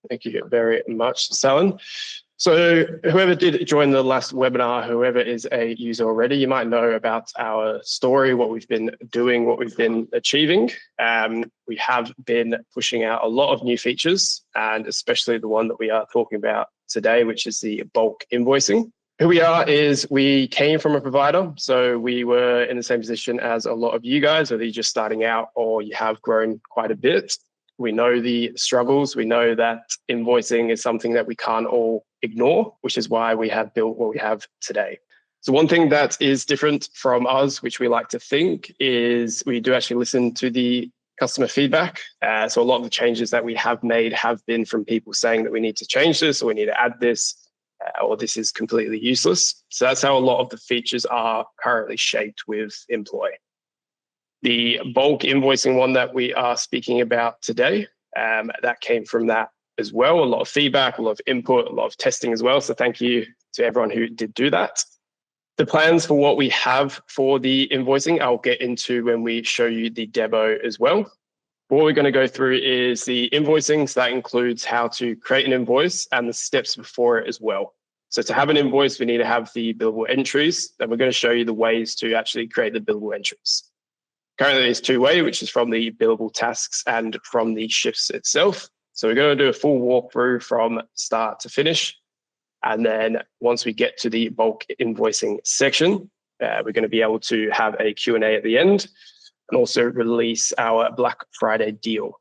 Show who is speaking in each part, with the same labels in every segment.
Speaker 1: Thank you very much, Salen. So whoever did join the last webinar, whoever is a user already, you might know about our story, what we've been doing, what we've been achieving. We have been pushing out a lot of new features, and especially the one that we are talking about today, which is the bulk invoicing. Who we are is we came from a provider, so we were in the same position as a lot of you guys, whether you're just starting out or you have grown quite a bit. We know the struggles. We know that invoicing is something that we can't all ignore, which is why we have built what we have today. So one thing that is different from us, which we like to think, is we do actually listen to the customer feedback. So a lot of the changes that we have made have been from people saying that we need to change this, or we need to add this, or this is completely useless. So that's how a lot of the features are currently shaped with Imploy. The bulk invoicing one that we are speaking about today, that came from that as well. A lot of feedback, a lot of input, a lot of testing as well. So thank you to everyone who did do that. The plans for what we have for the invoicing, I'll get into when we show you the demo as well. What we're going to go through is the invoicing. So that includes how to create an invoice and the steps before it as well. So to have an invoice, we need to have the billable entries, and we're going to show you the ways to actually create the billable entries. Currently, there's two-way, which is from the billable tasks and from the shifts itself. So we're going to do a full walkthrough from start to finish. And then once we get to the bulk invoicing section, we're going to be able to have a Q&A at the end and also release our Black Friday deal.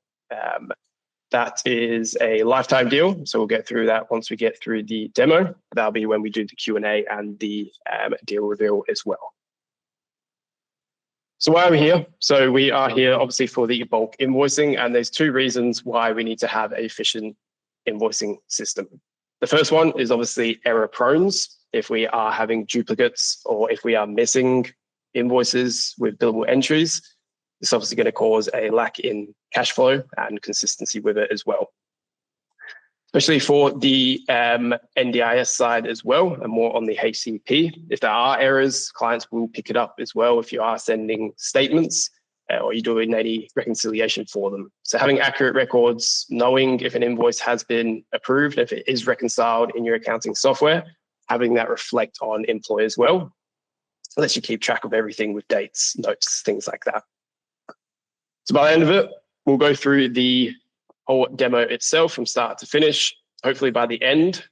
Speaker 1: That is a lifetime deal. So we'll get through that once we get through the demo. That'll be when we do the Q&A and the deal reveal as well. So why are we here? So we are here obviously for the bulk invoicing, and there's two reasons why we need to have an efficient invoicing system. The first one is obviously error prone. If we are having duplicates or if we are missing invoices with billable entries, it's obviously going to cause a lack in cash flow and consistency with it as well. Especially for the NDIS side as well, and more on the HCP. If there are errors, clients will pick it up as well if you are sending statements or you're doing any reconciliation for them. So having accurate records, knowing if an invoice has been approved, if it is reconciled in your accounting software, having that reflect on Imploy as well, lets you keep track of everything with dates, notes, things like that. So by the end of it, we'll go through the whole demo itself from start to finish. Hopefully by the end,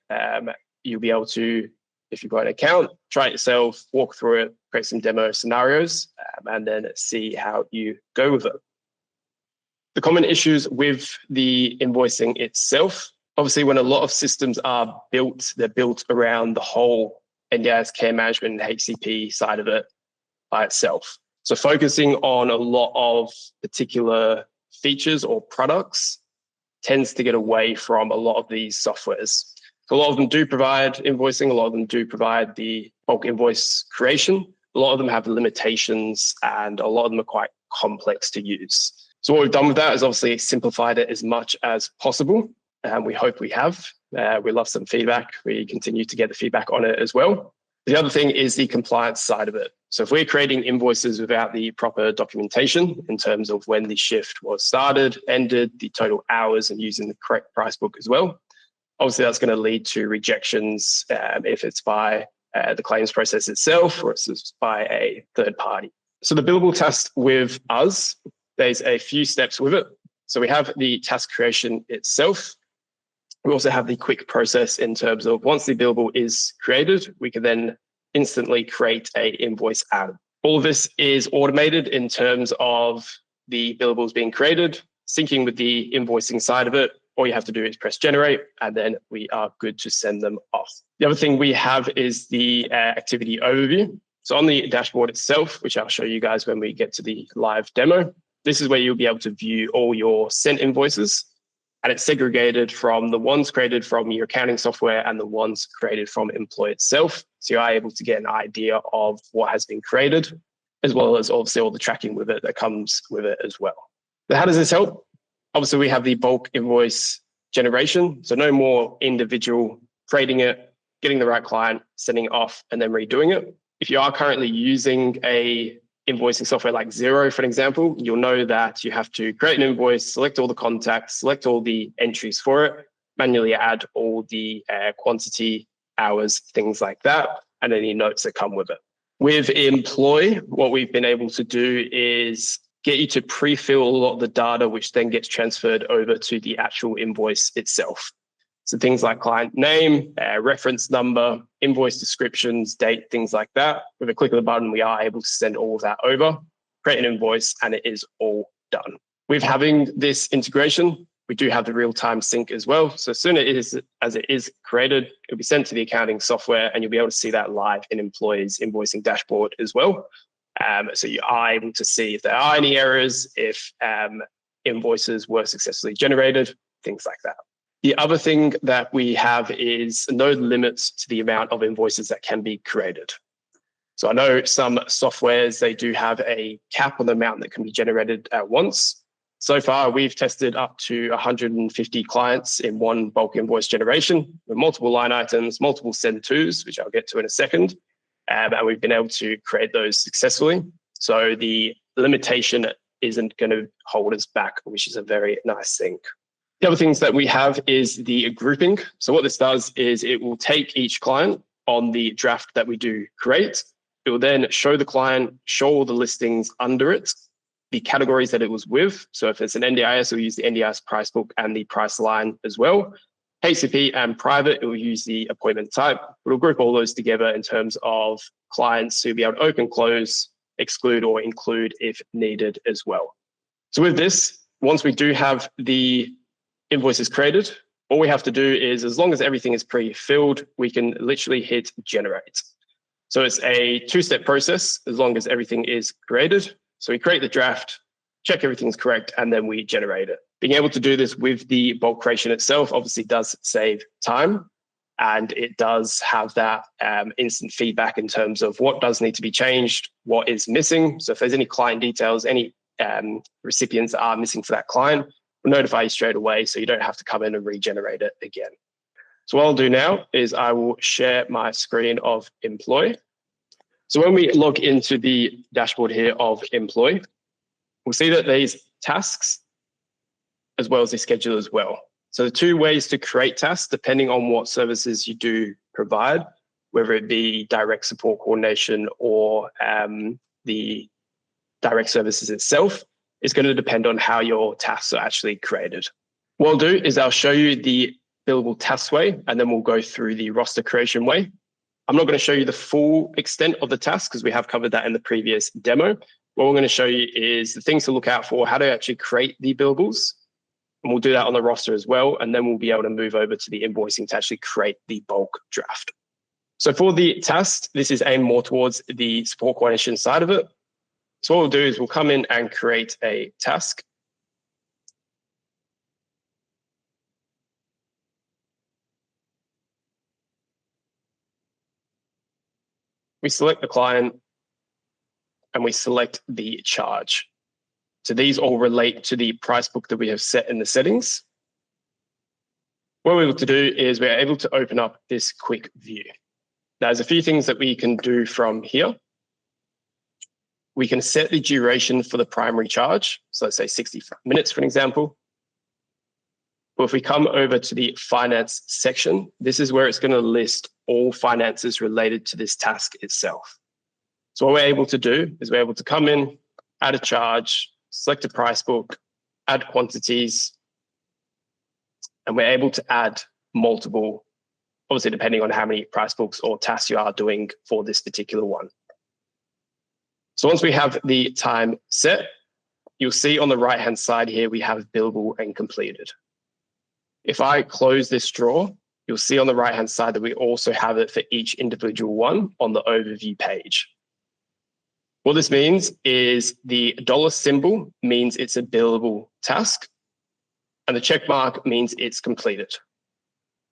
Speaker 1: you'll be able to, if you've got an account, try it yourself, walk through it, create some demo scenarios, and then see how you go with it. The common issues with the invoicing itself, obviously when a lot of systems are built, they're built around the whole NDIS care management and HCP side of it by itself. So focusing on a lot of particular features or products tends to get away from a lot of these softwares. So a lot of them do provide invoicing, a lot of them do provide the bulk invoice creation. A lot of them have limitations and a lot of them are quite complex to use. So what we've done with that is obviously simplified it as much as possible. And we hope we have. We love some feedback. We continue to get the feedback on it as well. The other thing is the compliance side of it. So if we're creating invoices without the proper documentation in terms of when the shift was started, ended, the total hours, and using the correct price book as well, obviously that's going to lead to rejections if it's by the claims process itself or it's by a third party. So the billable task with us, there's a few steps with it. So we have the task creation itself. We also have the quick process in terms of once the billable is created, we can then instantly create a invoice out of it. All of this is automated in terms of the billables being created, syncing with the invoicing side of it. All you have to do is press generate, and then we are good to send them off. The other thing we have is the activity overview. So on the dashboard itself, which I'll show you guys when we get to the live demo, this is where you'll be able to view all your sent invoices. And it's segregated from the ones created from your accounting software and the ones created from Imploy itself. So you are able to get an idea of what has been created, as well as obviously all the tracking with it that comes with it as well. But how does this help? Obviously, we have the bulk invoice generation. So no more individual creating it, getting the right client, sending it off, and then redoing it. If you are currently using a invoicing software like Xero, for an example, you'll know that you have to create an invoice, select all the contacts, select all the entries for it, manually add all the quantity, hours, things like that, and any notes that come with it. With Imploy, what we've been able to do is get you to pre-fill a lot of the data, which then gets transferred over to the actual invoice itself. So things like client name, reference number, invoice descriptions, date, things like that. With a click of the button, we are able to send all of that over, create an invoice, and it is all done. With having this integration, we do have the real-time sync as well. So as soon as it is created, it'll be sent to the accounting software, and you'll be able to see that live in Imploy's invoicing dashboard as well. So you are able to see if there are any errors, if invoices were successfully generated, things like that. The other thing that we have is no limits to the amount of invoices that can be created. So I know some softwares, they do have a cap on the amount that can be generated at once. So far, we've tested up to 150 clients in one bulk invoice generation with multiple line items, multiple send tos, which I'll get to in a second. And we've been able to create those successfully. So the limitation isn't going to hold us back, which is a very nice thing. The other things that we have is the grouping. So what this does is it will take each client on the draft that we do create. It will then show the client, show all the listings under it, the categories that it was with. So if it's an NDIS, we'll use the NDIS price book and the price line as well. HCP and private, it will use the appointment type. We'll group all those together in terms of clients who'll be able to open, close, exclude, or include if needed as well. So with this, once we do have the invoices created, all we have to do is, as long as everything is pre-filled, we can literally hit generate. So it's a two-step process as long as everything is created. So we create the draft, check everything's correct, and then we generate it. Being able to do this with the bulk creation itself obviously does save time, and it does have that instant feedback in terms of what does need to be changed, what is missing. So if there's any client details, any recipients that are missing for that client, we'll notify you straight away so you don't have to come in and regenerate it again. So what I'll do now is I will share my screen of Imploy. So when we log into the dashboard here of Imploy, we'll see that there's tasks as well as the schedule as well. So the two ways to create tasks, depending on what services you do provide, whether it be direct support coordination or the direct services itself, is going to depend on how your tasks are actually created. What I'll do is I'll show you the billable task way, and then we'll go through the roster creation way. I'm not going to show you the full extent of the task because we have covered that in the previous demo. What we're going to show you is the things to look out for, how to actually create the billables. And we'll do that on the roster as well. And then we'll be able to move over to the invoicing to actually create the bulk draft. So for the task, this is aimed more towards the support coordination side of it. So what we'll do is we'll come in and create a task. We select the client and we select the charge. So these all relate to the price book that we have set in the settings. What we're able to do is we're able to open up this quick view. Now, there's a few things that we can do from here. We can set the duration for the primary charge. So let's say 60 minutes, for an example. But if we come over to the finance section, this is where it's going to list all finances related to this task itself. So what we're able to do is we're able to come in, add a charge, select a price book, add quantities, and we're able to add multiple, obviously depending on how many price books or tasks you are doing for this particular one. So once we have the time set, you'll see on the right-hand side here, we have billable and completed. If I close this drawer, you'll see on the right-hand side that we also have it for each individual one on the overview page. What this means is the dollar symbol means it's a billable task, and the check mark means it's completed.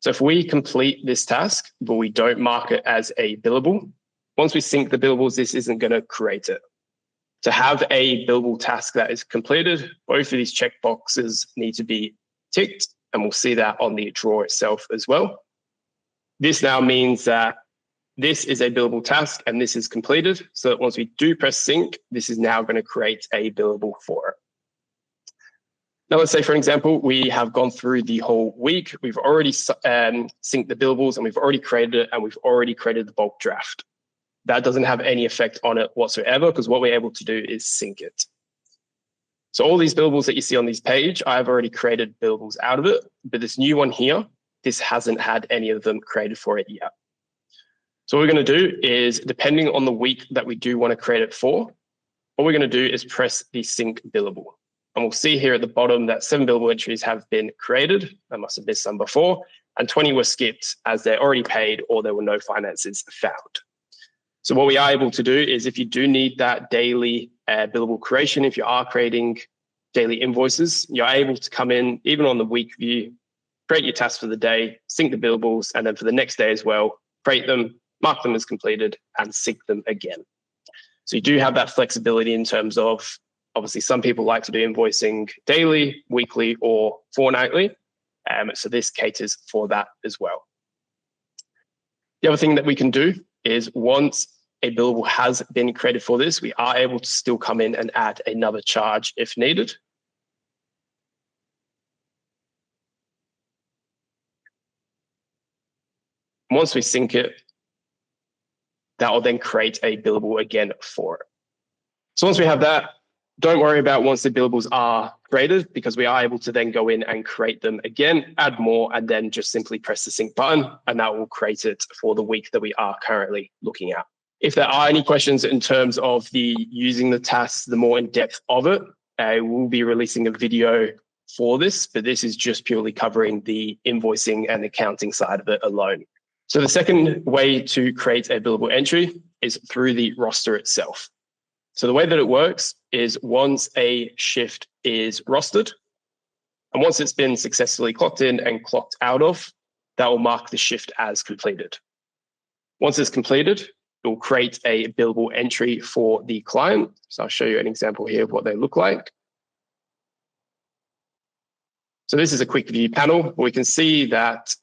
Speaker 1: So if we complete this task, but we don't mark it as a billable, once we sync the billables, this isn't going to create it. To have a billable task that is completed, both of these checkboxes need to be ticked, and we'll see that on the drawer itself as well. This now means that this is a billable task and this is completed. So that once we do press sync, this is now going to create a billable for it. Now, let's say, for example, we have gone through the whole week. We've already synced the billables, and we've already created it, and we've already created the bulk draft. That doesn't have any effect on it whatsoever, because what we're able to do is sync it. So all these billables that you see on this page, I've already created billables out of it, but this new one here, this hasn't had any of them created for it yet. So what we're going to do is, depending on the week that we do want to create it for, what we're going to do is press the sync billable. And we'll see here at the bottom that 7 billable entries have been created. I must have missed some before, and 20 were skipped as they're already paid or there were no finances found. So what we are able to do is, if you do need that daily billable creation, if you are creating daily invoices, you're able to come in, even on the week view, create your tasks for the day, sync the billables, and then for the next day as well, create them, mark them as completed, and sync them again. So you do have that flexibility in terms of, obviously, some people like to do invoicing daily, weekly, or fortnightly. So this caters for that as well. The other thing that we can do is, once a billable has been created for this, we are able to still come in and add another charge if needed. Once we sync it, that will then create a billable again for it. So once we have that, don't worry about once the billables are created, because we are able to then go in and create them again, add more, and then just simply press the sync button, and that will create it for the week that we are currently looking at. If there are any questions in terms of the using the tasks, the more in depth of it, we'll be releasing a video for this, but this is just purely covering the invoicing and accounting side of it alone. So the second way to create a billable entry is through the roster itself. So the way that it works is, once a shift is rostered, and once it's been successfully clocked in and clocked out of, that will mark the shift as completed. Once it's completed, it will create a billable entry for the client. So I'll show you an example here of what they look like. So this is a quick view panel. We can see that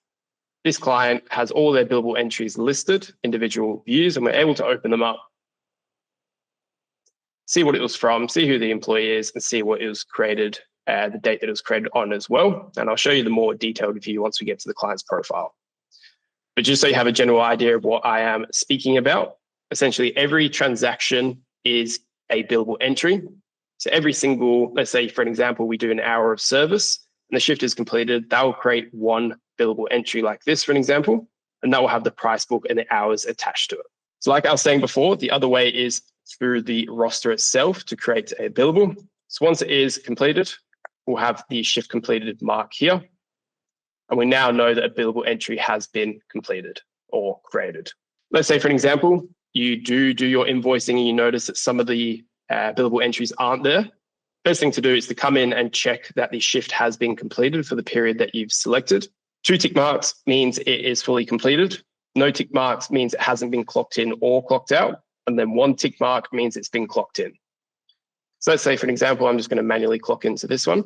Speaker 1: this client has all their billable entries listed, individual views, and we're able to open them up, see what it was from, see who the employee is, and see what it was created, the date that it was created on as well. And I'll show you the more detailed view once we get to the client's profile. But just so you have a general idea of what I am speaking about, essentially every transaction is a billable entry. So every single, let's say for an example, we do an hour of service and the shift is completed, that will create one billable entry like this, for an example, and that will have the price book and the hours attached to it. So like I was saying before, the other way is through the roster itself to create a billable. So once it is completed, we'll have the shift completed mark here. And we now know that a billable entry has been completed or created. Let's say, for an example, you do your invoicing and you notice that some of the billable entries aren't there. First thing to do is to come in and check that the shift has been completed for the period that you've selected. 2 tick marks means it is fully completed. No tick marks means it hasn't been clocked in or clocked out. And then 1 tick mark means it's been clocked in. So let's say, for an example, I'm just going to manually clock into this one.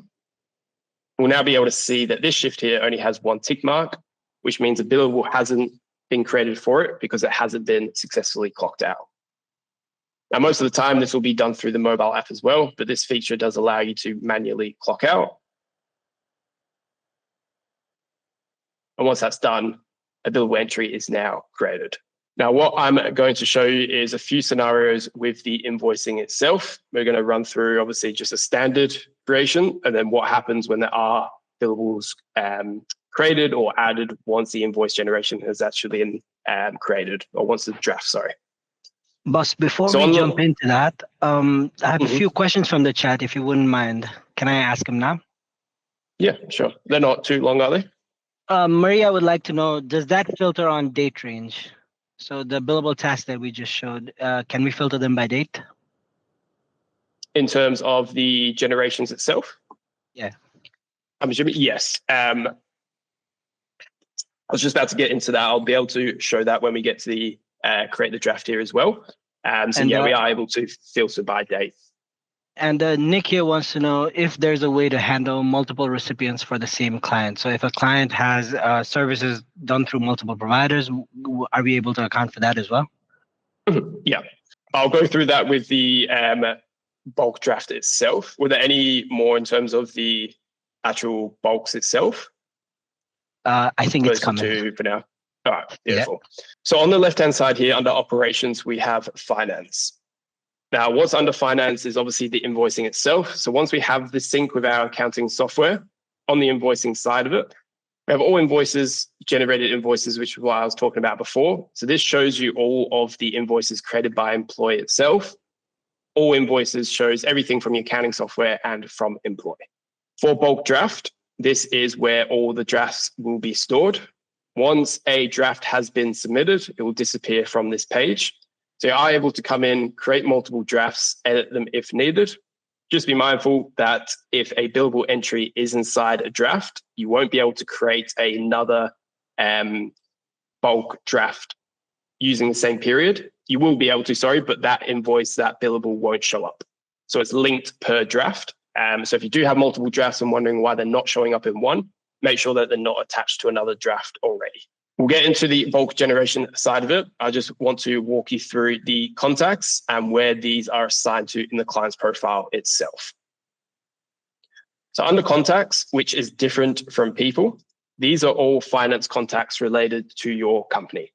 Speaker 1: We'll now be able to see that this shift here only has 1 tick mark, which means a billable hasn't been created for it because it hasn't been successfully clocked out. Now, most of the time, this will be done through the mobile app as well, but this feature does allow you to manually clock out. And once that's done, a billable entry is now created. Now, what I'm going to show you is a few scenarios with the invoicing itself. We're going to run through, obviously, just a standard creation, and then what happens when there are billables created or added once the invoice generation has actually been created, or once the draft, sorry.
Speaker 2: Boss, before we jump into that, I have a few questions from the chat, if you wouldn't mind. Can I ask them now?
Speaker 1: Yeah, sure. They're not too long, are they?
Speaker 2: Maria would like to know, does that filter on date range? So the billable tasks that we just showed, can we filter them by date?
Speaker 1: In terms of the generations itself?
Speaker 2: Yeah.
Speaker 1: I'm assuming, yes. I was just about to get into that. I'll be able to show that when we get to the create the draft here as well. So yeah, we are able to filter by date.
Speaker 2: And Nick here wants to know if there's a way to handle multiple recipients for the same client. So if a client has services done through multiple providers, are we able to account for that as well?
Speaker 1: Yeah, I'll go through that with the bulk draft itself. Were there any more in terms of the actual bulks itself?
Speaker 2: I think it's
Speaker 1: Those are
Speaker 2: coming.
Speaker 1: two for now. All right, beautiful. Yeah. So on the left-hand side here under operations, we have finance. Now, what's under finance is obviously the invoicing itself. So once we have the sync with our accounting software on the invoicing side of it, we have all invoices, generated invoices, which is what I was talking about before. So this shows you all of the invoices created by Imploy itself. All invoices shows everything from your accounting software and from Imploy. For bulk draft, this is where all the drafts will be stored. Once a draft has been submitted, it will disappear from this page. So you are able to come in, create multiple drafts, edit them if needed. Just be mindful that if a billable entry is inside a draft, you won't be able to create another bulk draft using the same period. You will be able to, sorry, but that invoice, that billable won't show up. So it's linked per draft. So if you do have multiple drafts and wondering why they're not showing up in one, make sure that they're not attached to another draft already. We'll get into the bulk generation side of it. I just want to walk you through the contacts and where these are assigned to in the client's profile itself. So under contacts, which is different from people, these are all finance contacts related to your company.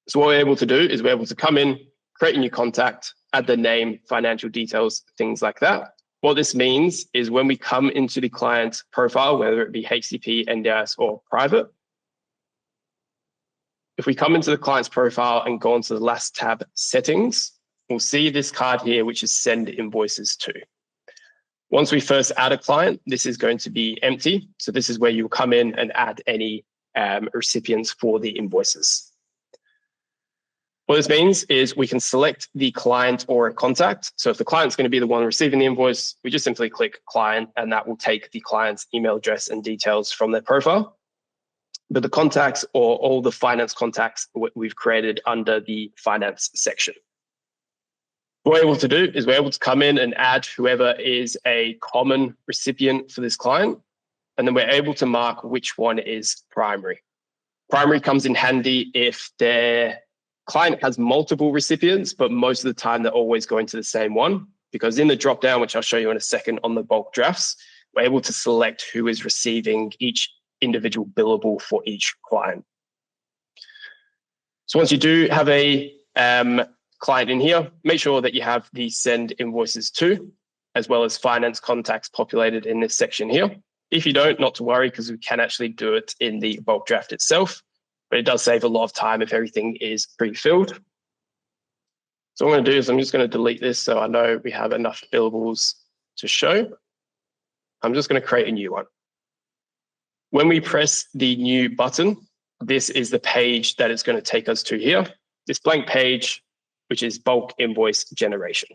Speaker 1: So what we're able to do is we're able to come in, create a new contact, add the name, financial details, things like that. What this means is when we come into the client's profile, whether it be HCP, NDIS, or private, if we come into the client's profile and go onto the last tab, settings, we'll see this card here, which is send invoices to. Once we first add a client, this is going to be empty. So this is where you'll come in and add any recipients for the invoices. What this means is we can select the client or a contact. So if the client's going to be the one receiving the invoice, we just simply click client, and that will take the client's email address and details from their profile. But the contacts or all the finance contacts we've created under the finance section. What we're able to do is we're able to come in and add whoever is a common recipient for this client, and then we're able to mark which one is primary. Primary comes in handy if their client has multiple recipients, but most of the time they're always going to the same one, because in the drop down, which I'll show you in a second on the bulk drafts, we're able to select who is receiving each individual billable for each client. So once you do have a client in here, make sure that you have the send invoices to, as well as finance contacts populated in this section here. If you don't, not to worry, because we can actually do it in the bulk draft itself, but it does save a lot of time if everything is pre-filled. So what I'm going to do is I'm just going to delete this so I know we have enough billables to show. I'm just going to create a new one. When we press the new button, this is the page that it's going to take us to here. This blank page, which is bulk invoice generation.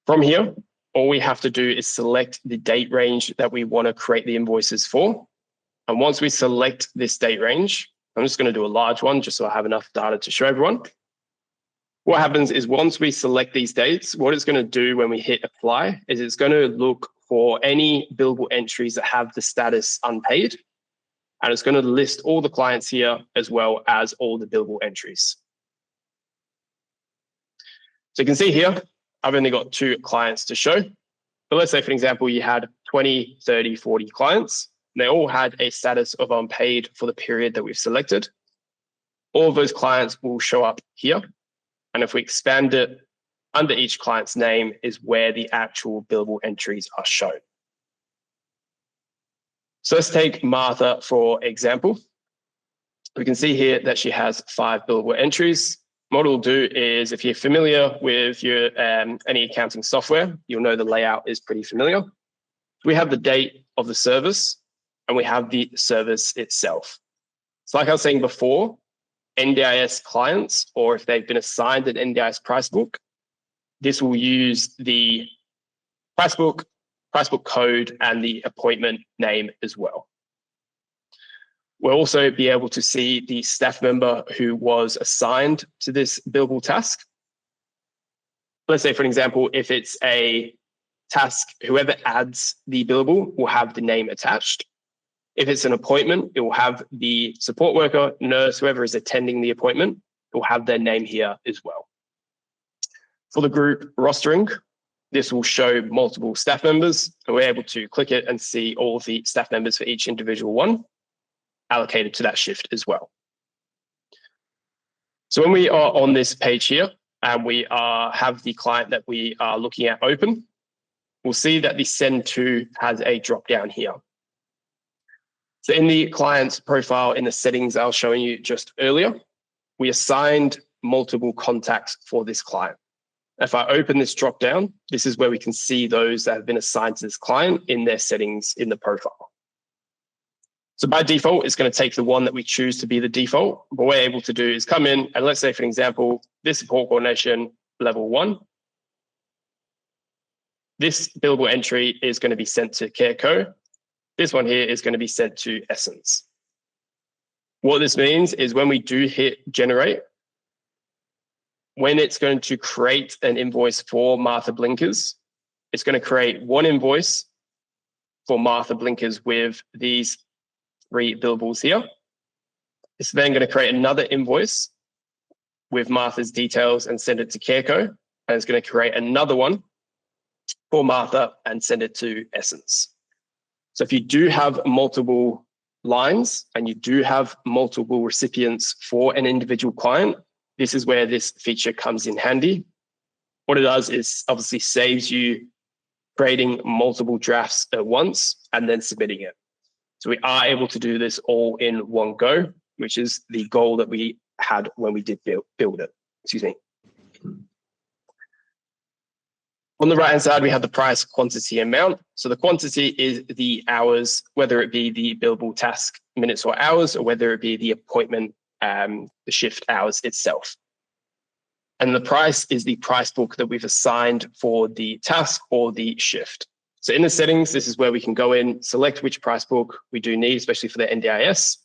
Speaker 1: From here, all we have to do is select the date range that we want to create the invoices for. And once we select this date range, I'm just going to do a large one just so I have enough data to show everyone. What happens is once we select these dates, what it's going to do when we hit apply is it's going to look for any billable entries that have the status unpaid. And it's going to list all the clients here as well as all the billable entries. So you can see here, I've only got 2 clients to show. But let's say, for example, you had 20, 30, 40 clients. And they all had a status of unpaid for the period that we've selected. All of those clients will show up here. And if we expand it, under each client's name is where the actual billable entries are shown. So let's take Martha for example. We can see here that she has 5 billable entries. What we'll do is, if you're familiar with your any accounting software, you'll know the layout is pretty familiar. We have the date of the service and we have the service itself. So like I was saying before, NDIS clients, or if they've been assigned an NDIS price book, this will use the price book code, and the appointment name as well. We'll also be able to see the staff member who was assigned to this billable task. Let's say, for example, if it's a task, whoever adds the billable will have the name attached. If it's an appointment, it will have the support worker, nurse, whoever is attending the appointment, it will have their name here as well. For the group rostering, this will show multiple staff members, and we're able to click it and see all of the staff members for each individual one allocated to that shift as well. So when we are on this page here and we have the client that we are looking at open, we'll see that the send to has a drop down here. So in the client's profile in the settings I was showing you just earlier, we assigned multiple contacts for this client. If I open this drop down, this is where we can see those that have been assigned to this client in their settings in the profile. So by default, it's going to take the one that we choose to be the default. What we're able to do is come in and let's say, for example, this support coordination level 1. This billable entry is going to be sent to CareCo. This one here is going to be sent to Essence. What this means is when we do hit generate, when it's going to create an invoice for Martha Blinkers, it's going to create one invoice for Martha Blinkers with these 3 billables here. It's then going to create another invoice with Martha's details and send it to CareCo. And it's going to create another one for Martha and send it to Essence. So if you do have multiple lines and you do have multiple recipients for an individual client, this is where this feature comes in handy. What it does is obviously saves you creating multiple drafts at once and then submitting it. So we are able to do this all in one go, which is the goal that we had when we did build it. Excuse me. On the right-hand side, we have the price, quantity, amount. So the quantity is the hours, whether it be the billable task minutes or hours, or whether it be the appointment, the shift hours itself. And the price is the price book that we've assigned for the task or the shift. So in the settings, this is where we can go in, select which price book we do need, especially for the NDIS.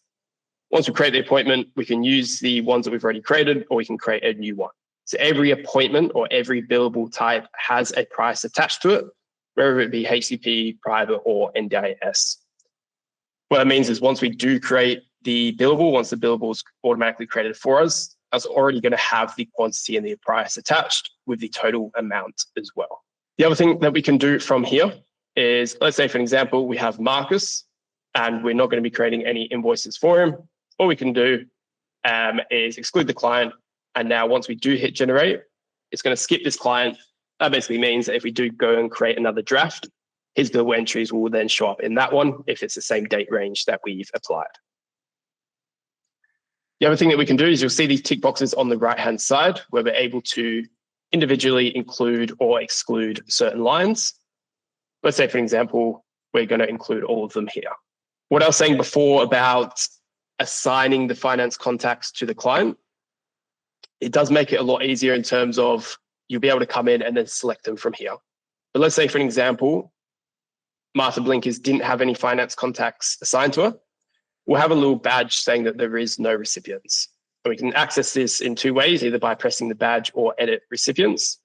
Speaker 1: Once we create the appointment, we can use the ones that we've already created, or we can create a new one. So every appointment or every billable type has a price attached to it, whether it be HCP, private, or NDIS. What that means is once we do create the billable, once the billable is automatically created for us, that's already going to have the quantity and the price attached with the total amount as well. The other thing that we can do from here is, let's say, for example, we have Marcus and we're not going to be creating any invoices for him. All we can do is exclude the client. And now once we do hit generate, it's going to skip this client. That basically means that if we do go and create another draft, his billable entries will then show up in that one if it's the same date range that we've applied. The other thing that we can do is you'll see these tick boxes on the right-hand side where we're able to individually include or exclude certain lines. Let's say, for example, we're going to include all of them here. What I was saying before about assigning the finance contacts to the client, it does make it a lot easier in terms of you'll be able to come in and then select them from here. But let's say, for an example, Martha Blinkers didn't have any finance contacts assigned to her. We'll have a little badge saying that there is no recipients. And we can access this in 2 ways, either by pressing the badge or edit recipients.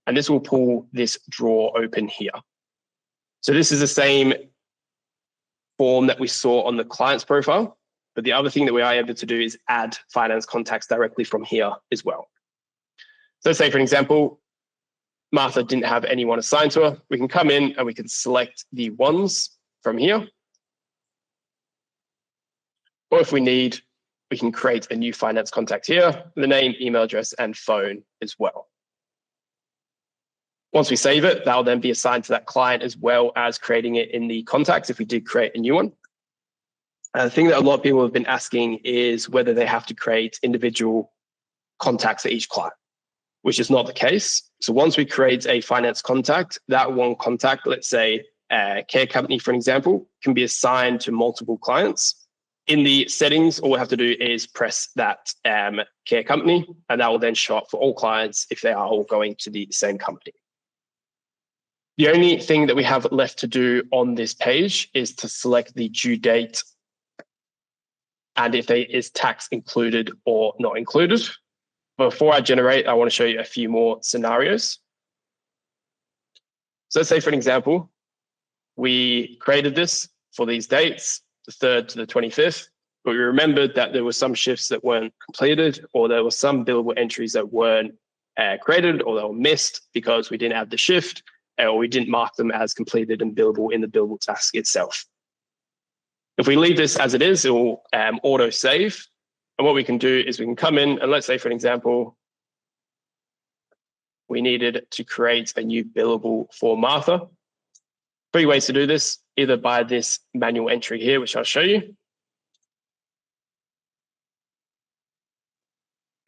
Speaker 1: And this will pull this drawer open here. So this is the same form that we saw on the client's profile. But the other thing that we are able to do is add finance contacts directly from here as well. So say, for example, Martha didn't have anyone assigned to her. We can come in and we can select the ones from here. Or if we need, we can create a new finance contact here, the name, email address, and phone as well. Once we save it, that'll then be assigned to that client as well as creating it in the contacts if we did create a new one. The thing that a lot of people have been asking is whether they have to create individual contacts for each client, which is not the case. So once we create a finance contact, that one contact, let's say a care company, for an example, can be assigned to multiple clients. In the settings, all we have to do is press that care company, and that will then show up for all clients if they are all going to the same company. The only thing that we have left to do on this page is to select the due date and if there is tax included or not included. Before I generate, I want to show you a few more scenarios. So let's say, for an example, we created this for these dates, the 3rd to the 25th, but we remembered that there were some shifts that weren't completed, or there were some billable entries that weren't created, or they were missed because we didn't have the shift, or we didn't mark them as completed and billable in the billable task itself. If we leave this as it is, it will auto save. And what we can do is we can come in and let's say, for an example, we needed to create a new billable for Martha. 3 ways to do this, either by this manual entry here, which I'll show you.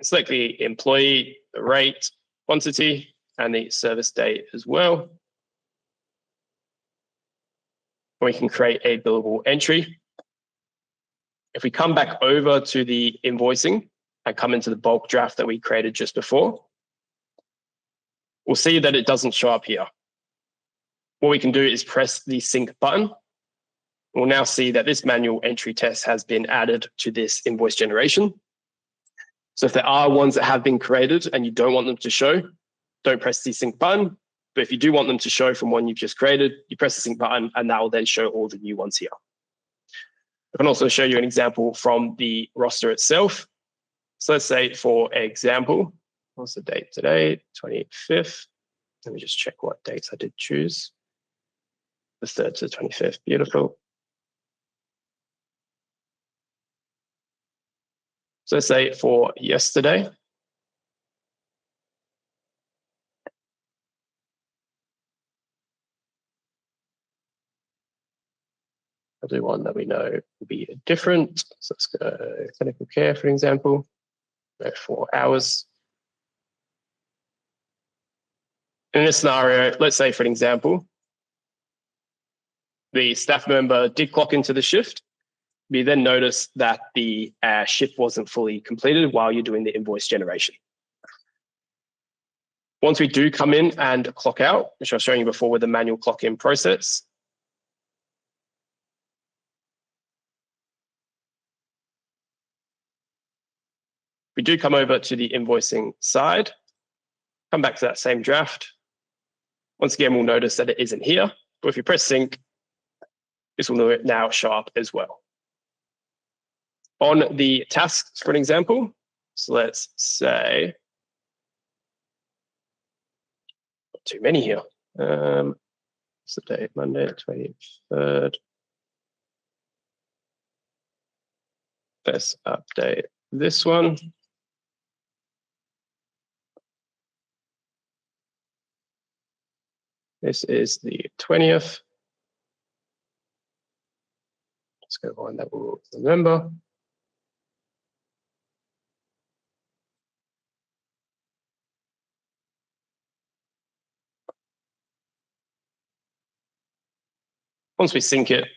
Speaker 1: Select the employee, the rate, quantity, and the service date as well. We can create a billable entry. If we come back over to the invoicing and come into the bulk draft that we created just before, we'll see that it doesn't show up here. What we can do is press the sync button. We'll now see that this manual entry test has been added to this invoice generation. So if there are ones that have been created and you don't want them to show, don't press the sync button. But if you do want them to show from one you've just created, you press the sync button and that will then show all the new ones here. I can also show you an example from the roster itself. So let's say, for example, what's the date today? 25th. Let me just check what dates I did choose. The 3rd to the 25th. Beautiful. So let's say for yesterday. I'll do one that we know will be different. So let's go clinical care, for example. Go 4 hours. In this scenario, let's say, for an example, the staff member did clock into the shift. We then notice that the shift wasn't fully completed while you're doing the invoice generation. Once we do come in and clock out, which I was showing you before with the manual clock in process, we do come over to the invoicing side, come back to that same draft. Once again, we'll notice that it isn't here, but if you press sync, this will now show up as well. On the tasks, for an example, so let's say, not too many here. What's the date? Monday, 23rd. Let's update this one. This is the 20th. Let's go one that we'll remember. Once we sync it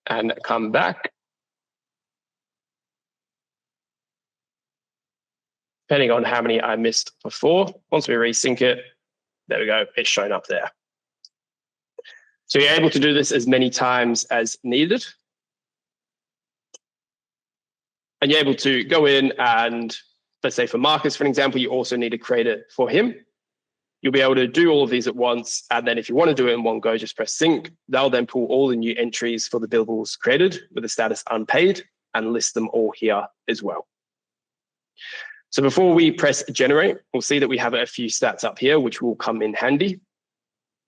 Speaker 1: and come back, depending on how many I missed before, once we resync it, there we go, it's shown up there. So you're able to do this as many times as needed. And you're able to go in and, let's say for Marcus, for an example, you also need to create it for him. You'll be able to do all of these at once. And then if you want to do it in one go, just press sync. They'll then pull all the new entries for the billables created with the status unpaid and list them all here as well. So before we press generate, we'll see that we have a few stats up here, which will come in handy,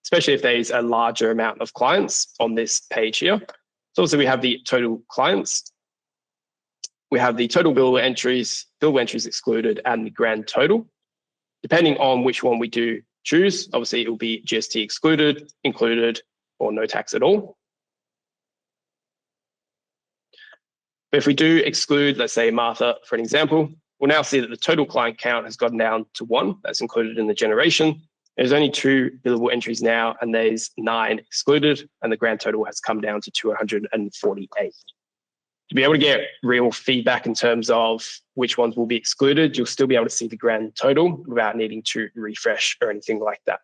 Speaker 1: especially if there's a larger amount of clients on this page here. So also we have the total clients. We have the total billable entries excluded, and the grand total. Depending on which one we do choose, obviously it will be GST excluded, included, or no tax at all. But if we do exclude, let's say Martha, for an example, we'll now see that the total client count has gone down to 1. That's included in the generation. There's only 2 billable entries now, and there's 9 excluded, and the grand total has come down to 248. To be able to get real feedback in terms of which ones will be excluded, you'll still be able to see the grand total without needing to refresh or anything like that.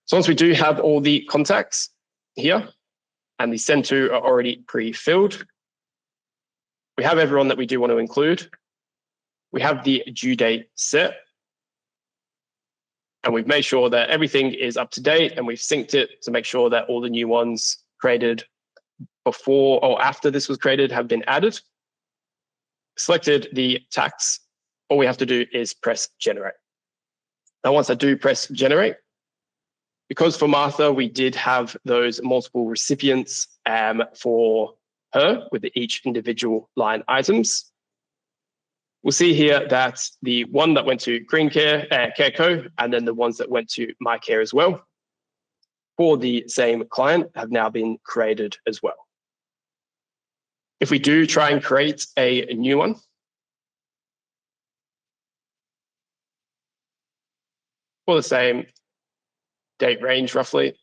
Speaker 1: So once we do have all the contacts here and the send to are already pre-filled, we have everyone that we do want to include. We have the due date set. And we've made sure that everything is up to date, and we've synced it to make sure that all the new ones created before or after this was created have been added. Selected the tax. All we have to do is press generate. Now, once I do press generate, because for Martha, we did have those multiple recipients for her with each individual line items. We'll see here that the one that went to Green Care, CareCo, and then the ones that went to My Care as well, for the same client have now been created as well. If we do try and create a new one, for the same date range roughly,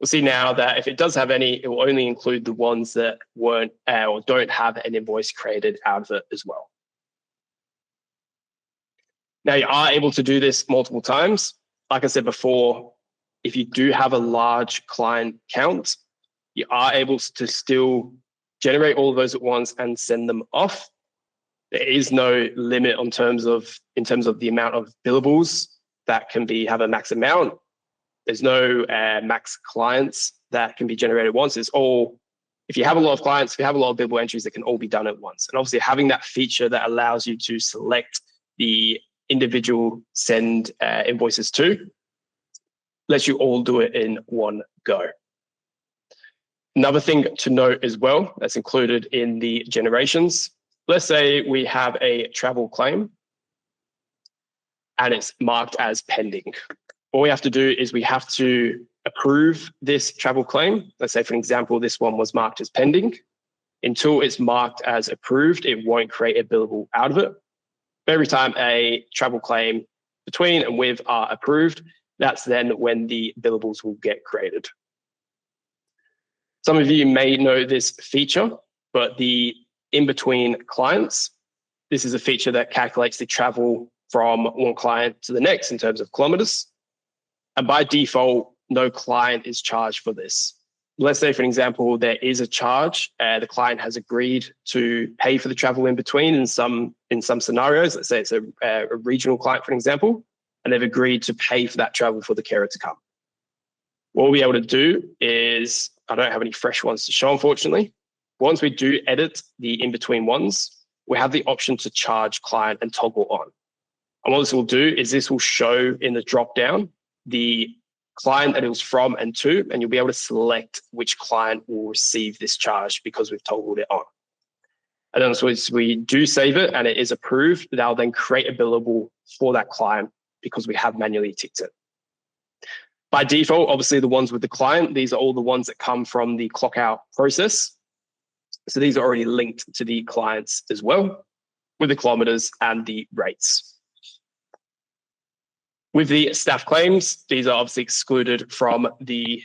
Speaker 1: we'll see now that if it does have any, it will only include the ones that weren't or don't have an invoice created out of it as well. Now, you are able to do this multiple times. Like I said before, if you do have a large client count, you are able to still generate all of those at once and send them off. There is no limit in terms of the amount of billables that can have a max amount. There's no max clients that can be generated once. It's all, if you have a lot of clients, if you have a lot of billable entries, that can all be done at once. And obviously having that feature that allows you to select the individual send invoices to lets you all do it in one go. Another thing to note as well that's included in the generations, let's say we have a travel claim and it's marked as pending. All we have to do is we have to approve this travel claim. Let's say, for example, this one was marked as pending. Until it's marked as approved, it won't create a billable out of it. Every time a travel claim between and with are approved, that's then when the billables will get created. Some of you may know this feature, but the in-between clients, this is a feature that calculates the travel from one client to the next in terms of kilometers. And by default, no client is charged for this. Let's say, for example, there is a charge. The client has agreed to pay for the travel in between in some scenarios. Let's say it's a regional client, for example, and they've agreed to pay for that travel for the carer to come. What we'll be able to do is, I don't have any fresh ones to show, unfortunately. Once we do edit the in-between ones, we have the option to charge client and toggle on. And what this will do is this will show in the drop-down the client that it was from and to, and you'll be able to select which client will receive this charge because we've toggled it on. And then once we do save it and it is approved, they'll then create a billable for that client because we have manually ticked it. By default, obviously the ones with the client, these are all the ones that come from the clock out process. So these are already linked to the clients as well with the kilometers and the rates. With the staff claims, these are obviously excluded from the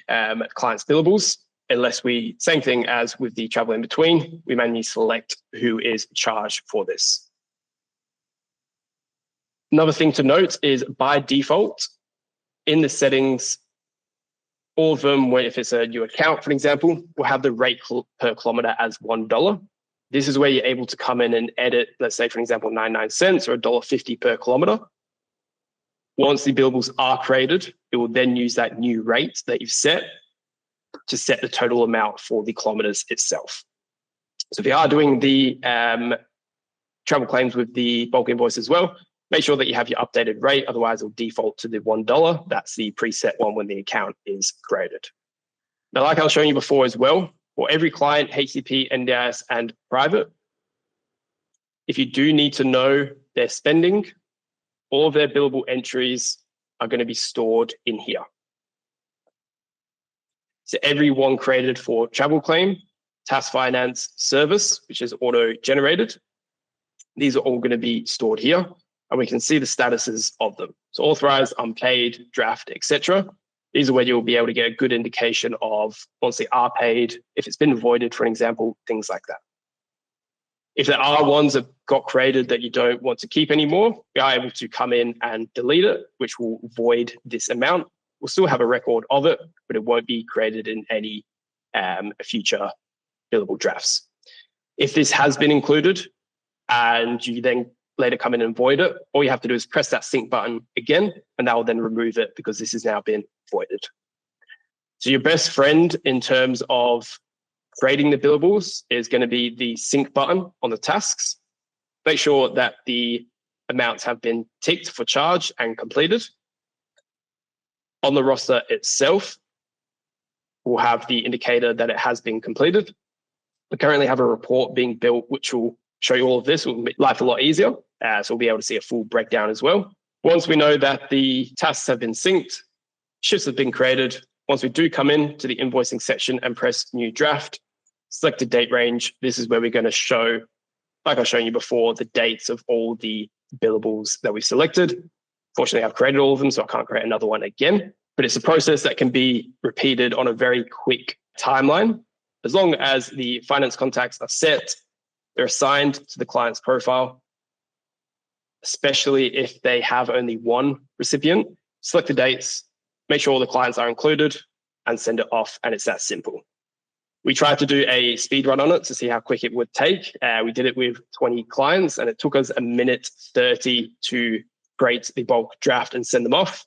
Speaker 1: client's billables, unless we, same thing as with the travel in between, we manually select who is charged for this. Another thing to note is by default, in the settings, all of them, if it's a new account, for example, will have the rate per kilometer as $1. This is where you're able to come in and edit, let's say, for example, 99 cents or $1.50 per kilometer. Once the billables are created, it will then use that new rate that you've set to set the total amount for the kilometers itself. So if you are doing the travel claims with the bulk invoice as well, make sure that you have your updated rate, otherwise it'll default to the $1. That's the preset one when the account is created. Now, like I was showing you before as well, for every client, HCP, NDIS, and private, if you do need to know their spending, all of their billable entries are going to be stored in here. So every one created for travel claim, task finance, service, which is auto-generated, these are all going to be stored here, and we can see the statuses of them. So authorized, unpaid, draft, etc. These are where you'll be able to get a good indication of once they are paid, if it's been voided, for example, things like that. If there are ones that got created that you don't want to keep anymore, we are able to come in and delete it, which will void this amount. We'll still have a record of it, but it won't be created in any future billable drafts. If this has been included and you then later come in and void it, all you have to do is press that sync button again, and that will then remove it because this has now been voided. So your best friend in terms of creating the billables is going to be the sync button on the tasks. Make sure that the amounts have been ticked for charge and completed. On the roster itself, we'll have the indicator that it has been completed. We currently have a report being built, which will show you all of this. It will make life a lot easier. So we'll be able to see a full breakdown as well. Once we know that the tasks have been synced, shifts have been created, once we do come in to the invoicing section and press new draft, select a date range, this is where we're going to show, like I've shown you before, the dates of all the billables that we selected. Fortunately, I've created all of them, so I can't create another one again. But it's a process that can be repeated on a very quick timeline. As long as the finance contacts are set, they're assigned to the client's profile, especially if they have only one recipient. Select the dates, make sure all the clients are included, and send it off, and it's that simple. We tried to do a speed run on it to see how quick it would take. We did it with 20 clients, and it took us 1:30 to create the bulk draft and send them off.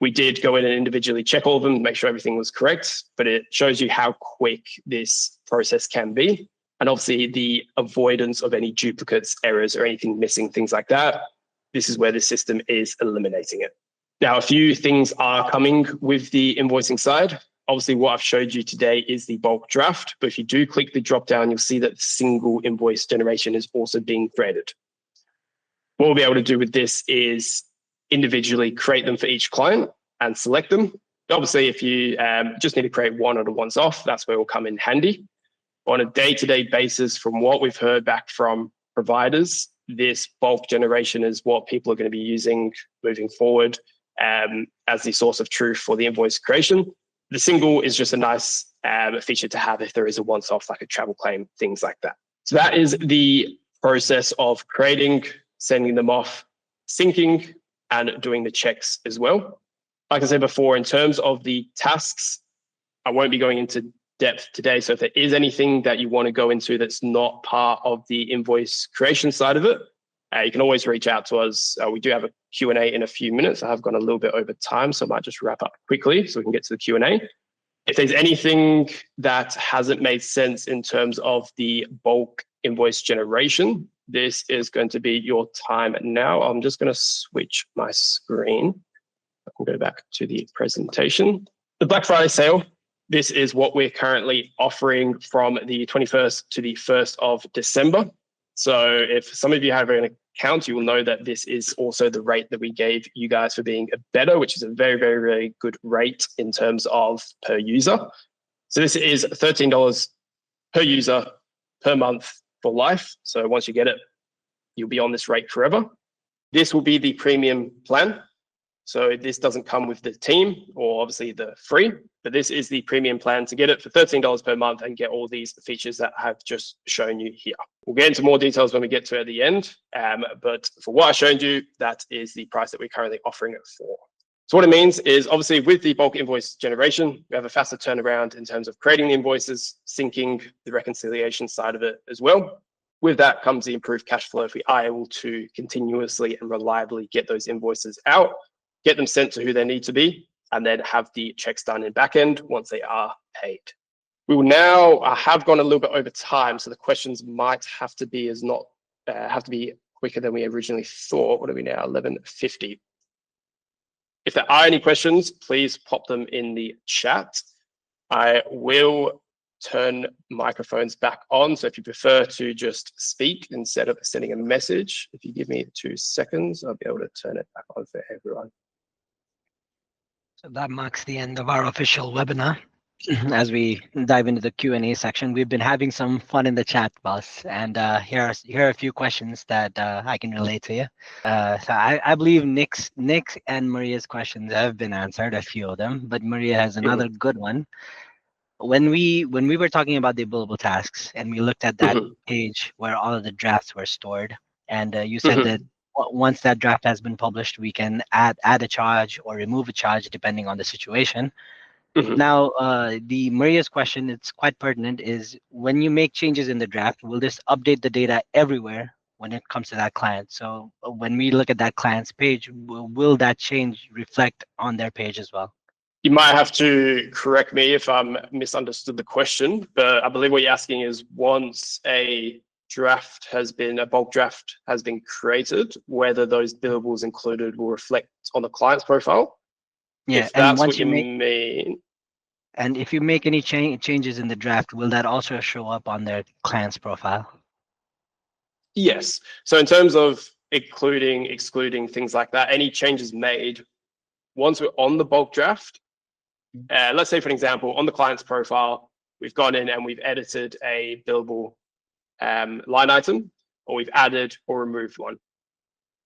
Speaker 1: We did go in and individually check all of them, make sure everything was correct, but it shows you how quick this process can be. And obviously the avoidance of any duplicates, errors, or anything missing, things like that. This is where the system is eliminating it. Now, a few things are coming with the invoicing side. Obviously, what I've showed you today is the bulk draft, but if you do click the drop down, you'll see that the single invoice generation is also being created. What we'll be able to do with this is individually create them for each client and select them. Obviously, if you just need to create one or the ones off, that's where it will come in handy. On a day-to-day basis, from what we've heard back from providers, this bulk generation is what people are going to be using moving forward as the source of truth for the invoice creation. The single is just a nice feature to have if there is a once-off, like a travel claim, things like that. So that is the process of creating, sending them off, syncing, and doing the checks as well. Like I said before, in terms of the tasks, I won't be going into depth today. So if there is anything that you want to go into that's not part of the invoice creation side of it, you can always reach out to us. We do have a Q&A in a few minutes. I have gone a little bit over time, so I might just wrap up quickly so we can get to the Q&A. If there's anything that hasn't made sense in terms of the bulk invoice generation, this is going to be your time now. I'm just going to switch my screen. I can go back to the presentation. The Black Friday sale, this is what we're currently offering from the 21st to the 1st of December. So if some of you have an account, you will know that this is also the rate that we gave you guys for being a beta, which is a very, very, very good rate in terms of per user. So this is $13 per user per month for life. So once you get it, you'll be on this rate forever. This will be the premium plan. So this doesn't come with the team or obviously the free, but this is the premium plan to get it for $13 per month and get all these features that I've just shown you here. We'll get into more details when we get to at the end, but for what I showed you, that is the price that we're currently offering it for. So what it means is obviously with the bulk invoice generation, we have a faster turnaround in terms of creating the invoices, syncing the reconciliation side of it as well. With that comes the improved cash flow if we are able to continuously and reliably get those invoices out, get them sent to who they need to be, and then have the checks done in back end once they are paid. We will now have gone a little bit over time, so the questions might have to be quicker than we originally thought. What are we now? 11:50. If there are any questions, please pop them in the chat. I will turn microphones back on. So if you prefer to just speak instead of sending a message, if you give me 2 seconds, I'll be able to turn it back on for everyone.
Speaker 2: So that marks the end of our official webinar. As we dive into the Q&A section, we've been having some fun in the chat, boss. And here are a few questions that I can relate to you. So I believe Nick and Maria's questions have been answered, a few of them, but Maria has another good one. When we were talking about the billable tasks and we looked at that page where all of the drafts were stored, and you said that once that draft has been published, we can add a charge or remove a charge depending on the situation. Now, the Maria's question, it's quite pertinent, is when you make changes in the draft, will this update the data everywhere when it comes to that client? So when we look at that client's page, will that change reflect on their page as well?
Speaker 1: You might have to correct me if I'm misunderstood the question, but I believe what you're asking is once a a bulk draft has been created, whether those billables included will reflect on the client's profile.
Speaker 2: Yeah,
Speaker 1: If
Speaker 2: and
Speaker 1: that's
Speaker 2: once
Speaker 1: what
Speaker 2: you
Speaker 1: you
Speaker 2: make,
Speaker 1: mean.
Speaker 2: and if you make any changes in the draft, will that also show up on their client's profile?
Speaker 1: Yes. So in terms of including, excluding, things like that, any changes made, once we're on the bulk draft, let's say, for example, on the client's profile, we've gone in and we've edited a billable line item, or we've added or removed one.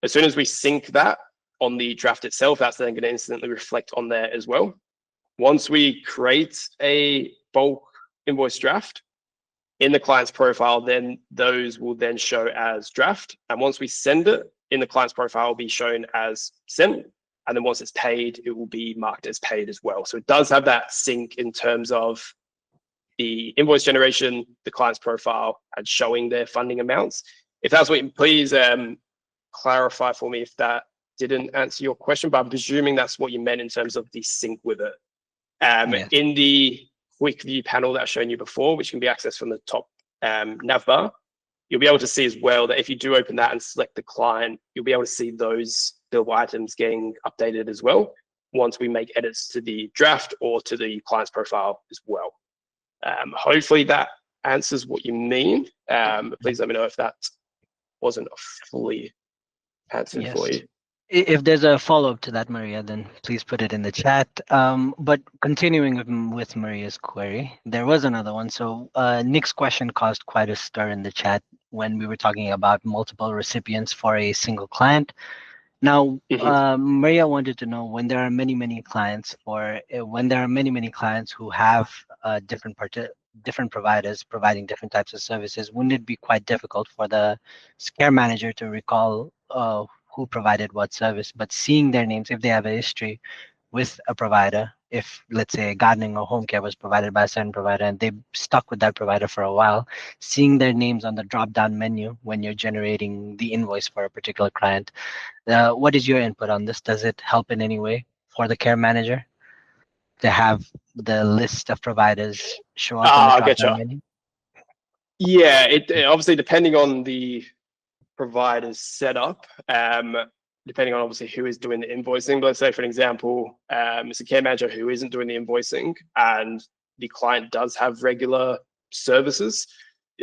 Speaker 1: As soon as we sync that on the draft itself, that's then going to instantly reflect on there as well. Once we create a bulk invoice draft in the client's profile, then those will then show as draft. And once we send it in the client's profile, will be shown as sent. And then once it's paid, it will be marked as paid as well. So it does have that sync in terms of the invoice generation, the client's profile, and showing their funding amounts. If that's what, please clarify for me if that didn't answer your question, but I'm presuming that's what you meant in terms of the sync with it.
Speaker 2: Yes.
Speaker 1: In the quick view panel that I've shown you before, which can be accessed from the top nav bar, you'll be able to see as well that if you do open that and select the client, you'll be able to see those billable items getting updated as well once we make edits to the draft or to the client's profile as well. Hopefully that answers what you mean. Please let me know if that wasn't fully answered for you.
Speaker 2: If there's a follow-up to that, Maria, then please put it in the chat. But continuing with Maria's query, there was another one. So Nick's question caused quite a stir in the chat when we were talking about multiple recipients for a single client. Now, Maria wanted to know, when there are many clients, or when there are many clients who have different providers providing different types of services, wouldn't it be quite difficult for the care manager to recall who provided what service? But seeing their names, if they have a history with a provider, if let's say gardening or home care was provided by a certain provider and they stuck with that provider for a while, seeing their names on the drop-down menu when you're generating the invoice for a particular client, what is your input on this? Does it help in any way for the care manager to have the list of providers show up in the drop-down menu?
Speaker 1: Yeah, it obviously, depending on the provider's setup, depending on obviously who is doing the invoicing. But let's say, for example, it's a care manager who isn't doing the invoicing and the client does have regular services.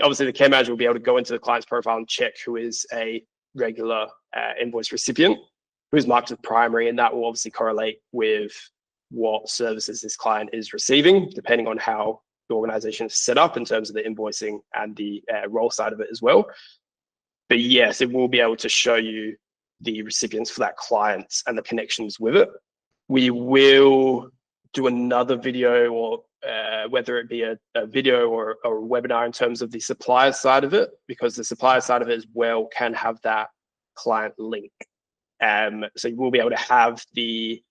Speaker 1: Obviously, the care manager will be able to go into the client's profile and check who is a regular invoice recipient, who is marked as primary, and that will obviously correlate with what services this client is receiving, depending on how the organization is set up in terms of the invoicing and the role side of it as well. But yes, it will be able to show you the recipients for that client and the connections with it. We will do another video, or whether it be a video or a webinar, in terms of the supplier side of it, because the supplier side of it as well can have that client link. So you will be able to have the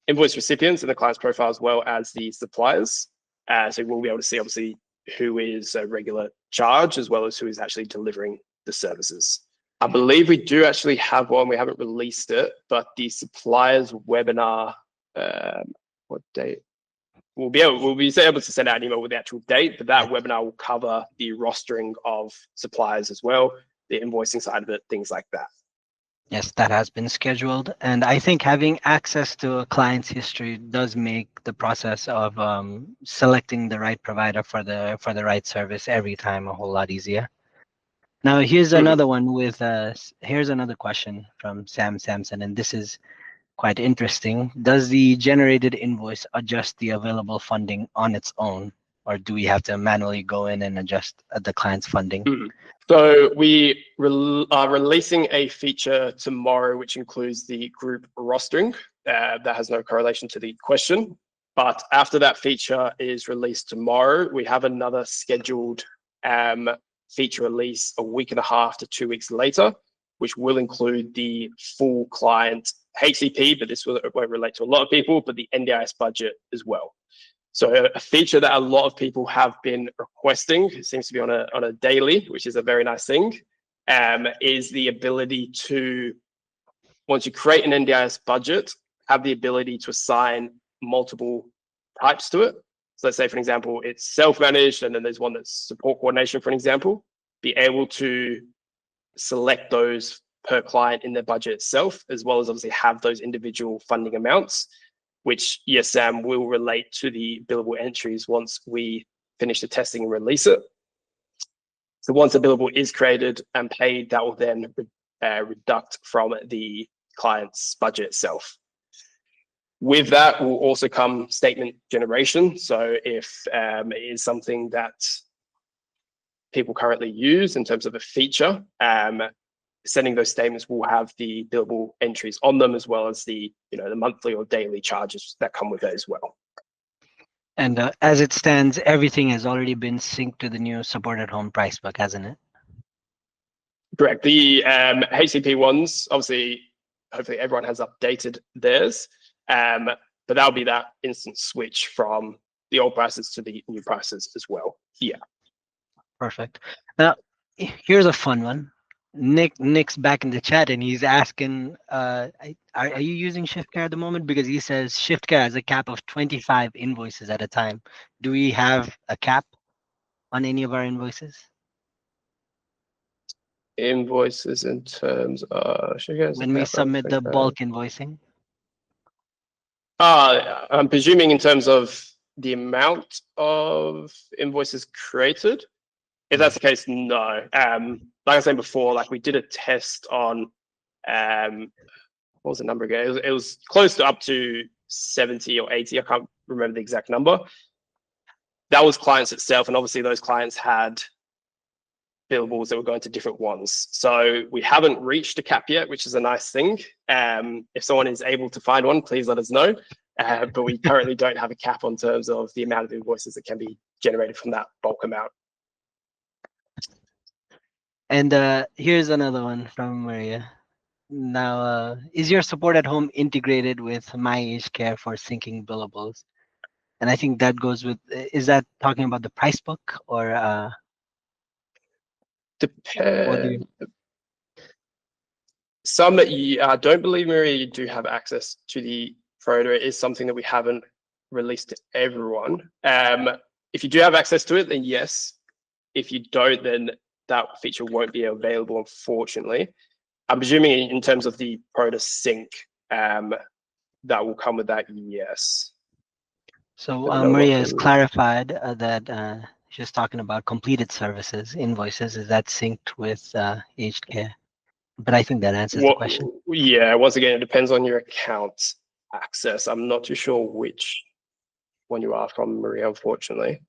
Speaker 1: invoice recipients in the client's profile as well as the suppliers. So we'll be able to see obviously who is a regular charge as well as who is actually delivering the services. I believe we do actually have one. We haven't released it, but the suppliers webinar, what date? We'll be able to send out an email with the actual date, but that webinar will cover the rostering of suppliers as well, the invoicing side of it, things like that.
Speaker 2: Yes, that has been scheduled. And I think having access to a client's history does make the process of selecting the right provider for the right service every time a whole lot easier. Now, here's another one with here's another question from Sam Sampson, and this is quite interesting. Does the generated invoice adjust the available funding on its own, or do we have to manually go in and adjust the client's funding?
Speaker 1: So we are releasing a feature tomorrow, which includes the group rostering. That has no correlation to the question. But after that feature is released tomorrow, we have another scheduled feature release a week and a half to 2 weeks later, which will include the full client HCP, but this won't relate to a lot of people, but the NDIS budget as well. So a feature that a lot of people have been requesting, it seems to be on a daily, which is a very nice thing, is the ability to, once you create an NDIS budget, have the ability to assign multiple types to it. So let's say, for example, it's self-managed, and then there's one that's support coordination, for an example. be able to select those per client in their budget itself, as well as obviously have those individual funding amounts, which, yes, Sam, will relate to the billable entries once we finish the testing and release it. So once a billable is created and paid, that will then reduct from the client's budget itself. With that will also come statement generation. So if it is something that people currently use in terms of a feature, sending those statements will have the billable entries on them, as well as the the monthly or daily charges that come with it as well.
Speaker 2: And as it stands, everything has already been synced to the new support at home price book, hasn't it?
Speaker 1: Correct. The HCP ones, obviously, hopefully everyone has updated theirs, but that'll be that instant switch from the old prices to the new prices as well. Yeah.
Speaker 2: Perfect. Now, here's a fun one. Nick's back in the chat and he's asking, are you using ShiftCare at the moment? Because he says ShiftCare has a cap of 25 invoices at a time. Do we have a cap on any of our invoices?
Speaker 1: Invoices in terms of
Speaker 2: when we submit the bulk invoicing?
Speaker 1: I'm presuming in terms of the amount of invoices created. If that's the case, no. Like I said before, like we did a test on, what was the number again? It was close to up to 70 or 80. I can't remember the exact number. That was clients itself, and obviously those clients had billables that were going to different ones. So we haven't reached a cap yet, which is a nice thing. If someone is able to find one, please let us know. But we currently don't have a cap on terms of the amount of invoices that can be generated from that bulk amount.
Speaker 2: And here's another one from Maria. Now, is your support at home integrated with My Aged Care for syncing billables? And I think that goes with, is that talking about the price book or?
Speaker 1: Depends. Some that you don't believe, Maria, you do have access to the Proto. It is something that we haven't released to everyone. If you do have access to it, then yes. If you don't, then that feature won't be available, unfortunately. I'm presuming in terms of the Proto sync, that will come with that, yes.
Speaker 2: So Maria has clarified that she's talking about completed services, invoices. Is that synced with aged care? But I think that answers the question.
Speaker 1: Yeah, once again, it depends on your account access. I'm not too sure which one you are from, Maria, unfortunately.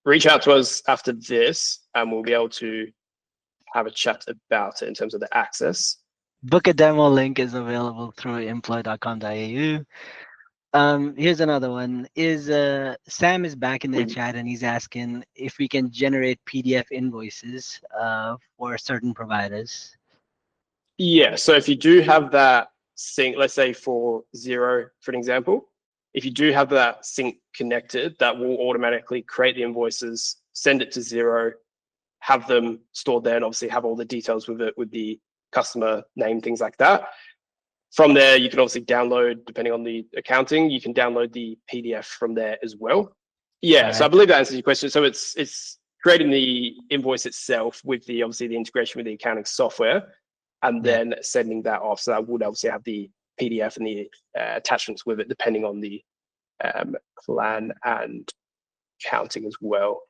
Speaker 1: Reach out to us after this and we'll be able to have a chat about it in terms of the access.
Speaker 2: Book a demo link is available through imploy.com.au. Here's another one. Sam is back in the chat and he's asking if we can generate PDF invoices for certain providers.
Speaker 1: Yeah, so if you do have that sync, let's say for Xero, for an example, if you do have that sync connected, that will automatically create the invoices, send it to Xero, have them stored there, and obviously have all the details with it, with the customer name, things like that. From there, you can obviously download, depending on the accounting, you can download the PDF from there as well. Yeah, so I believe that answers your question. So it's creating the invoice itself with the obviously the integration with the accounting software, and then sending that off. So that would obviously have the PDF and the attachments with it, depending on the plan and counting as well.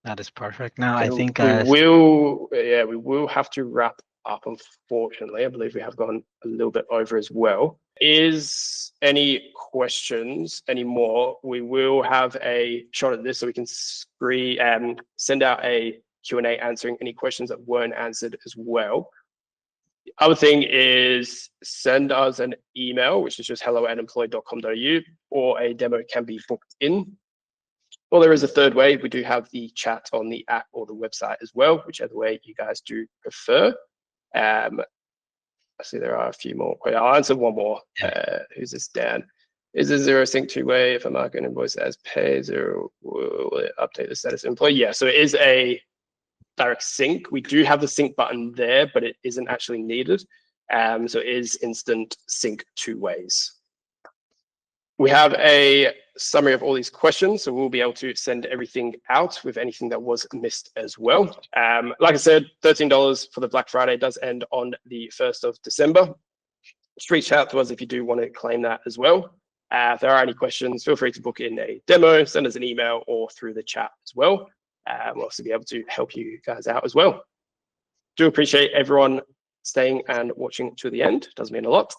Speaker 2: That is perfect. Now
Speaker 1: okay,
Speaker 2: I think
Speaker 1: we will have to wrap up, unfortunately. I believe we have gone a little bit over as well. Is any questions anymore? We will have a shot at this so we can send out a Q&A answering any questions that weren't answered as well. The other thing is send us an email, which is just hello@imploy.com.au, or a demo can be booked in. Or there is a third way. We do have the chat on the app or the website as well, whichever way you guys do prefer. I see there are a few more. I'll answer one more. Who's this, Dan? Is a Xero sync two-way? If I mark an invoice as pay, Xero will it update the status of employee? Yeah, so it is a direct sync. We do have the sync button there, but it isn't actually needed. So it is instant sync two ways. We have a summary of all these questions, so we'll be able to send everything out with anything that was missed as well. Like I said, $13 for the Black Friday does end on the 1st of December. Just reach out to us if you do want to claim that as well. If there are any questions, feel free to book in a demo, send us an email or through the chat as well. We'll also be able to help you guys out as well. Do appreciate everyone staying and watching to the end. Does mean a lot.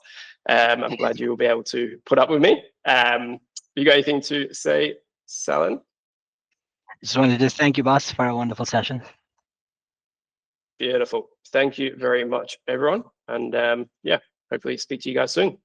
Speaker 1: I'm glad you will be able to put up with me. You got anything to say, Salen?
Speaker 2: Just wanted to thank you, boss, for a wonderful session.
Speaker 1: Beautiful. Thank you very much, everyone. And yeah, hopefully speak to you guys soon.